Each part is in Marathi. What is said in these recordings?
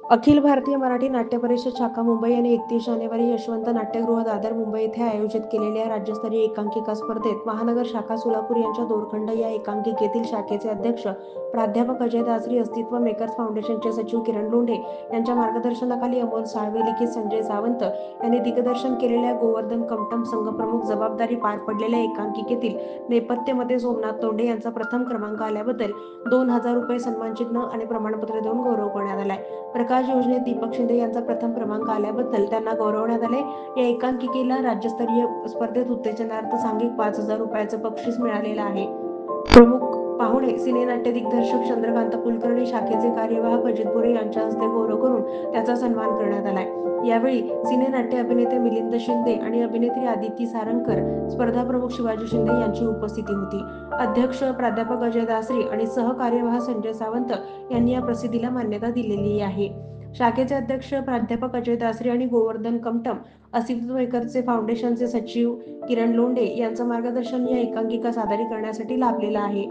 अखिल भारतीय मराठी नाट्य परिषद शाखा मुंबई यांनी 31 जानेवारी यशवंत नाट्यगृह दादर मुंबई येथे आयोजित केलेल्या राज्यस्तरीय एकांकिका स्पर्धेत महानगर शाखा सोलापूर यांच्या दोरखंड या एकांकिकेतील शाखेचे अध्यक्ष प्राध्यापक अजय दासरी, अस्तित्व मेकर्स फाउंडेशनचे सचिव किरण लोंढे यांच्या मार्गदर्शनाखाली अमोल साळवे लिखित संजय सावंत यांनी दिग्दर्शन केलेल्या गोवर्धन कमटम संघप्रमुख जबाबदारी पार पडलेल्या एकांकिकेतील नेपथ्यमध्ये सोमनाथ तोंडे यांचा प्रथम क्रमांक आल्याबद्दल 2,000 रुपये सन्मानचिन्ह आणि प्रमाणपत्र देऊन गौरव करण्यात आलाय. प्रकाश योजनेत दीपक शिंदे यांचा प्रथम क्रमांक आल्याबद्दल त्यांना गौरवण्यात आले. या एकांकिकेला राज्यस्तरीय स्पर्धेत उत्तेजनार्थ सांघिक 5,000 रुपयाचं बक्षीस मिळालेलं आहे. प्रमुख पाहुणे सिनेनाट्य दिग्दर्शक चंद्रकांत कुलकर्णी, शाखेचे कार्यवाहक अजित बोरे यांच्या हस्ते गौरव करून त्याचा सन्मान करण्यात आलाय. यावेळी सिनेनाट्य अभिनेते मिलिंद शिंदे आणि अभिनेत्री आदिती सारंगकर, स्पर्धा प्रमुख शिवाजी शिंदे यांची उपस्थिती होती. अध्यक्ष प्राध्यापक अजय दासरी आणि सहकार्यवाह संजय सावंत यांनी या प्रसिद्धीला मान्यता दिलेली आहे. शाखेचे अध्यक्ष प्राध्यापक अजय दासरी आणि गोवर्धन कमटम अस्तित्व मेकर्सचे फाउंडेशनचे सचिव किरण लोंढे यांचं मार्गदर्शन या एकांकिका सादरीकरणासाठी लाभलेलं आहे.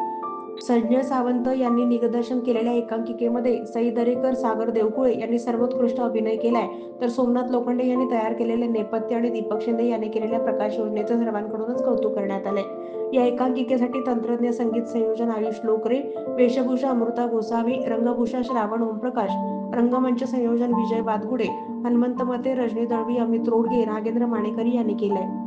संजय सावंत यांनी दिग्दर्शन केलेल्या एकांकिकेमध्ये सई दरेकर, सागर देवकुळे यांनी सर्वोत्कृष्ट अभिनय केलाय, तर सोमनाथ लोखंडे यांनी तयार केलेले नेपथ्य आणि दीपक शिंदे यांनी केलेल्या प्रकाश योजनेचं सर्वांकडूनच कौतुक करण्यात आलंय. या एकांकिकेसाठी तंत्रज्ञ संगीत संयोजन आयुष लोकरे, वेशभूषा अमृता गोसावी, रंगभूषा श्रावण ओमप्रकाश, रंगमंच संयोजन विजय बादगुडे, हनुमंत मते, रजनी दळवी, अमित रोडगे, नागेंद्र माणेकरी यांनी केलंय.